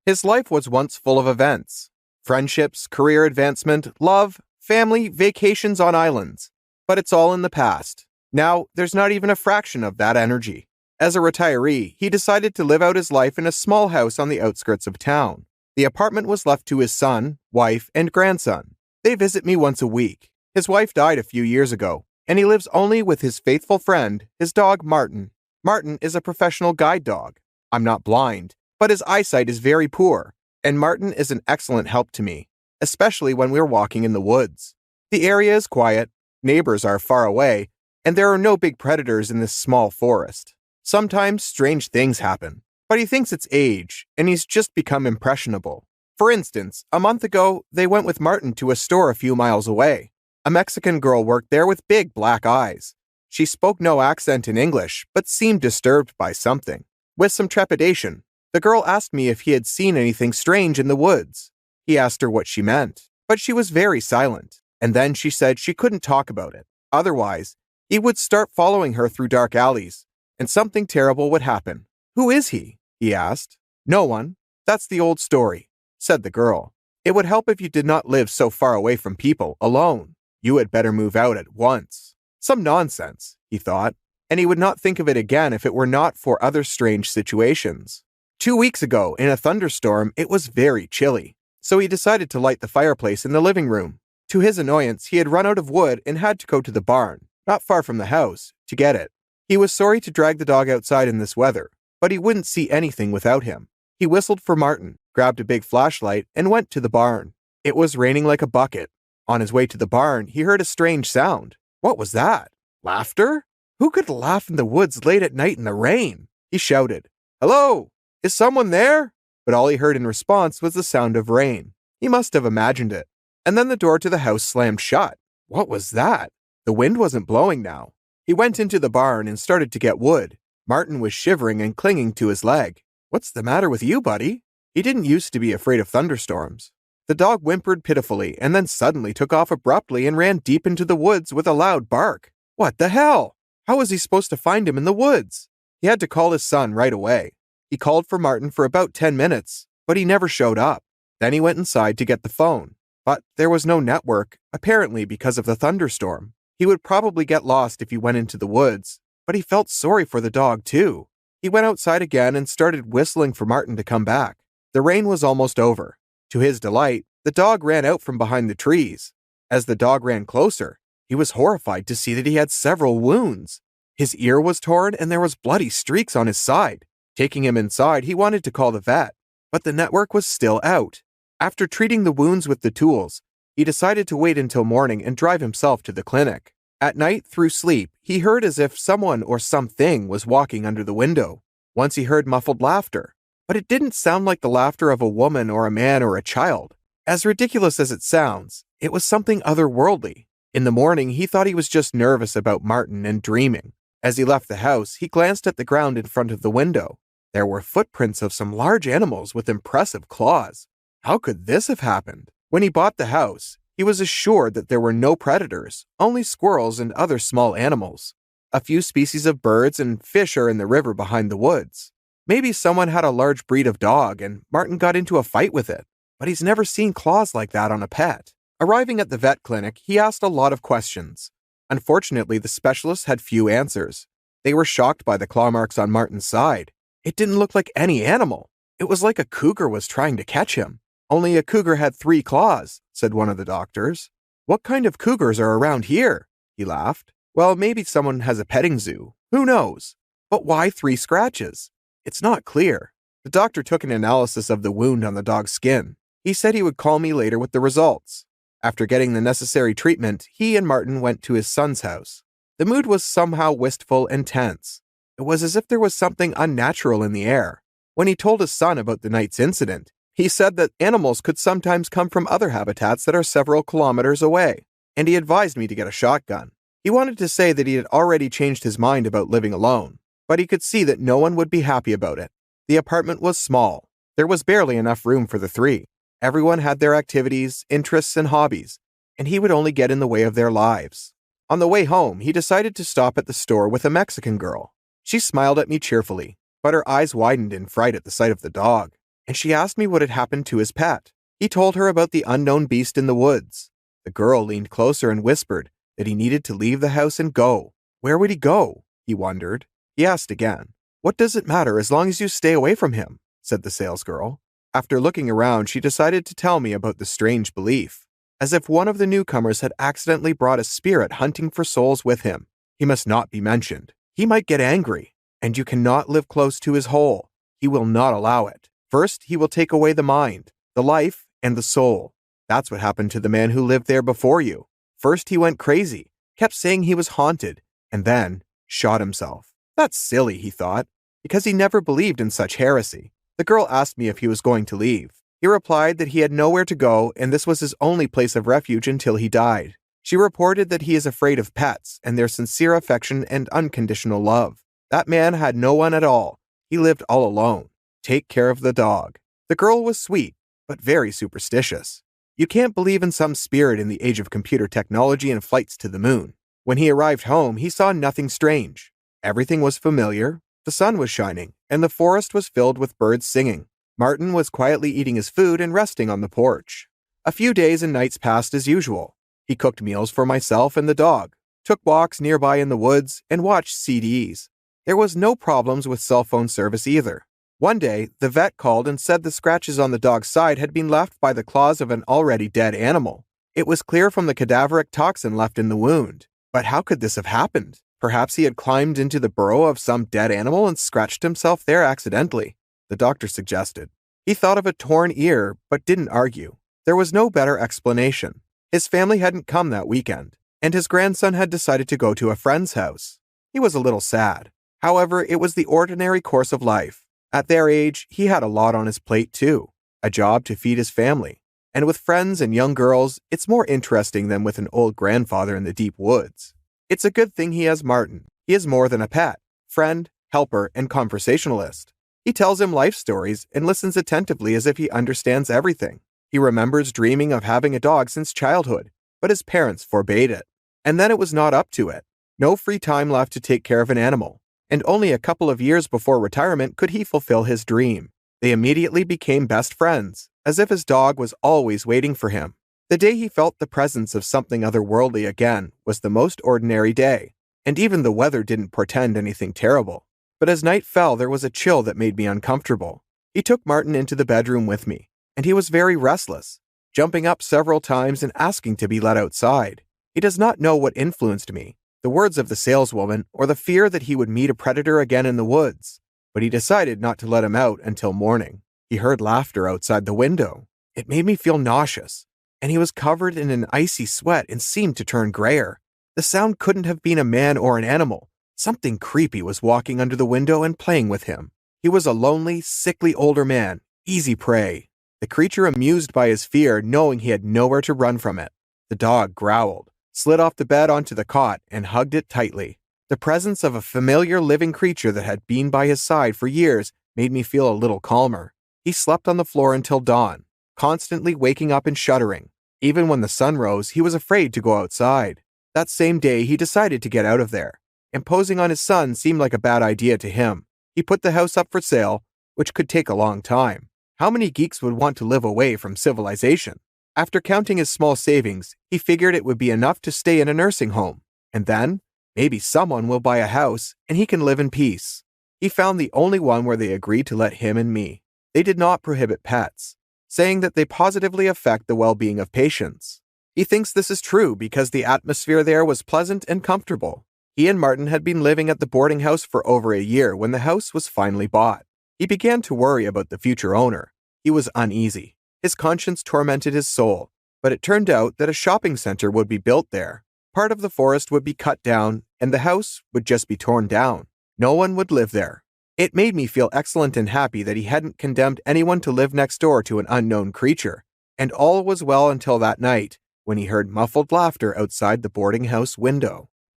His life was once full of events: friendships, career advancement, love, family, vacations on islands. But it's all in the past. Now, there's not even a fraction of that energy. As a retiree, he decided to live out his life in a small house on the outskirts of town. The apartment was left to his son, wife, and grandson. They visit me once a week. His wife died a few years ago, and he lives only with his faithful friend, his dog Martin. Martin is a professional guide dog. I'm not blind, but his eyesight is very poor, and Martin is an excellent help to me, especially when we're walking in the woods. The area is quiet, neighbors are far away, and there are no big predators in this small forest. Sometimes strange things happen, but he thinks it's age, and he's just become impressionable. For instance, a month ago, they went with Martin to a store a few miles away. A Mexican girl worked there with big black eyes. She spoke no accent in English, but seemed disturbed by something. With some trepidation, the girl asked me if he had seen anything strange in the woods. He asked her what she meant, but she was very silent, and then she said she couldn't talk about it. Otherwise, he would start following her through dark alleys, and something terrible would happen. "Who is he?" he asked. "No one. That's the old story," said the girl. "It would help if you did not live so far away from people, alone. You had better move out at once." Some nonsense, he thought, and he would not think of it again if it were not for other strange situations. 2 weeks ago, in a thunderstorm, it was very chilly, so he decided to light the fireplace in the living room. To his annoyance, he had run out of wood and had to go to the barn, not far from the house, to get it. He was sorry to drag the dog outside in this weather, but he wouldn't see anything without him. He whistled for Martin, grabbed a big flashlight, and went to the barn. It was raining like a bucket. On his way to the barn, he heard a strange sound. What was that? Laughter? Who could laugh in the woods late at night in the rain? He shouted, "Hello! Is someone there?" But all he heard in response was the sound of rain. He must have imagined it. And then the door to the house slammed shut. What was that? The wind wasn't blowing now. He went into the barn and started to get wood. Martin was shivering and clinging to his leg. "What's the matter with you, buddy?" He didn't used to be afraid of thunderstorms. The dog whimpered pitifully and then suddenly took off abruptly and ran deep into the woods with a loud bark. What the hell? How was he supposed to find him in the woods? He had to call his son right away. He called for Martin for about 10 minutes, but he never showed up. Then he went inside to get the phone. But there was no network, apparently because of the thunderstorm. He would probably get lost if he went into the woods, but he felt sorry for the dog too. He went outside again and started whistling for Martin to come back. The rain was almost over. To his delight, the dog ran out from behind the trees. As the dog ran closer, he was horrified to see that he had several wounds. His ear was torn and there was bloody streaks on his side. Taking him inside, he wanted to call the vet, but the network was still out. After treating the wounds with the tools, he decided to wait until morning and drive himself to the clinic. At night, through sleep, he heard as if someone or something was walking under the window. Once he heard muffled laughter, but it didn't sound like the laughter of a woman or a man or a child. As ridiculous as it sounds, it was something otherworldly. In the morning, he thought he was just nervous about Martin and dreaming. As he left the house, he glanced at the ground in front of the window. There were footprints of some large animals with impressive claws. How could this have happened? When he bought the house, he was assured that there were no predators, only squirrels and other small animals. A few species of birds and fish are in the river behind the woods. Maybe someone had a large breed of dog and Martin got into a fight with it, but he's never seen claws like that on a pet. Arriving at the vet clinic, he asked a lot of questions. Unfortunately, the specialists had few answers. They were shocked by the claw marks on Martin's side. It didn't look like any animal. It was like a cougar was trying to catch him. "Only a cougar had 3 claws," said one of the doctors. "What kind of cougars are around here?" He laughed. "Well, maybe someone has a petting zoo. Who knows? But why 3 scratches? It's not clear." The doctor took an analysis of the wound on the dog's skin. He said he would call me later with the results. After getting the necessary treatment, he and Martin went to his son's house. The mood was somehow wistful and tense. It was as if there was something unnatural in the air. When he told his son about the night's incident, he said that animals could sometimes come from other habitats that are several kilometers away, and he advised me to get a shotgun. He wanted to say that he had already changed his mind about living alone, but he could see that no one would be happy about it. The apartment was small. There was barely enough room for the 3. Everyone had their activities, interests, and hobbies, and he would only get in the way of their lives. On the way home, he decided to stop at the store with a Mexican girl. She smiled at me cheerfully, but her eyes widened in fright at the sight of the dog. and she asked me what had happened to his pet. He told her about the unknown beast in the woods. The girl leaned closer and whispered that he needed to leave the house and go. Where would he go? He wondered. He asked again. What does it matter as long as you stay away from him? Said the salesgirl. After looking around, she decided to tell me about the strange belief, as if one of the newcomers had accidentally brought a spirit hunting for souls with him. He must not be mentioned. He might get angry, and you cannot live close to his hole. He will not allow it. First, he will take away the mind, the life, and the soul. That's what happened to the man who lived there before you. First, he went crazy, kept saying he was haunted, and then shot himself. That's silly, he thought, because he never believed in such heresy. The girl asked me if he was going to leave. He replied that he had nowhere to go and this was his only place of refuge until he died. She reported that he is afraid of pets and their sincere affection and unconditional love. That man had no one at all. He lived all alone. Take care of the dog. The girl was sweet, but very superstitious. You can't believe in some spirit in the age of computer technology and flights to the moon. When he arrived home, he saw nothing strange. Everything was familiar. The sun was shining, and the forest was filled with birds singing. Martin was quietly eating his food and resting on the porch. A few days and nights passed as usual. He cooked meals for myself and the dog, took walks nearby in the woods, and watched CDs. There was no problems with cell phone service either. One day, the vet called and said the scratches on the dog's side had been left by the claws of an already dead animal. It was clear from the cadaveric toxin left in the wound. But how could this have happened? Perhaps he had climbed into the burrow of some dead animal and scratched himself there accidentally, the doctor suggested. He thought of a torn ear, but didn't argue. There was no better explanation. His family hadn't come that weekend, and his grandson had decided to go to a friend's house. He was a little sad. However, it was the ordinary course of life. At their age, he had a lot on his plate too. A job to feed his family. And with friends and young girls, it's more interesting than with an old grandfather in the deep woods. It's a good thing he has Martin. He is more than a pet, friend, helper, and conversationalist. He tells him life stories and listens attentively as if he understands everything. He remembers dreaming of having a dog since childhood, but his parents forbade it. And then it was not up to it. No free time left to take care of an animal. And only a couple of years before retirement could he fulfill his dream. They immediately became best friends, as if his dog was always waiting for him. The day he felt the presence of something otherworldly again was the most ordinary day, and even the weather didn't portend anything terrible. But as night fell, there was a chill that made me uncomfortable. He took Martin into the bedroom with me, and he was very restless, jumping up several times and asking to be let outside. He does not know what influenced me, the words of the saleswoman or the fear that he would meet a predator again in the woods, but he decided not to let him out until morning. He heard laughter outside the window. It made me feel nauseous, and he was covered in an icy sweat and seemed to turn grayer. The sound couldn't have been a man or an animal. Something creepy was walking under the window and playing with him. He was a lonely, sickly older man, easy prey. The creature amused by his fear, knowing he had nowhere to run from it. The dog growled, slid off the bed onto the cot, and hugged it tightly. The presence of a familiar living creature that had been by his side for years made me feel a little calmer. He slept on the floor until dawn, constantly waking up and shuddering. Even when the sun rose, he was afraid to go outside. That same day, he decided to get out of there. Imposing on his son seemed like a bad idea to him. He put the house up for sale, which could take a long time. How many geeks would want to live away from civilization? After counting his small savings, he figured it would be enough to stay in a nursing home. And then, maybe someone will buy a house and he can live in peace. He found the only one where they agreed to let him and me. They did not prohibit pets, saying that they positively affect the well-being of patients. He thinks this is true because the atmosphere there was pleasant and comfortable. He and Martin had been living at the boarding house for over a year when the house was finally bought. He began to worry about the future owner. He was uneasy. His conscience tormented his soul, but it turned out that a shopping center would be built there. Part of the forest would be cut down, and the house would just be torn down. No one would live there. It made me feel excellent and happy that he hadn't condemned anyone to live next door to an unknown creature. And all was well until that night, when he heard muffled laughter outside the boarding house window.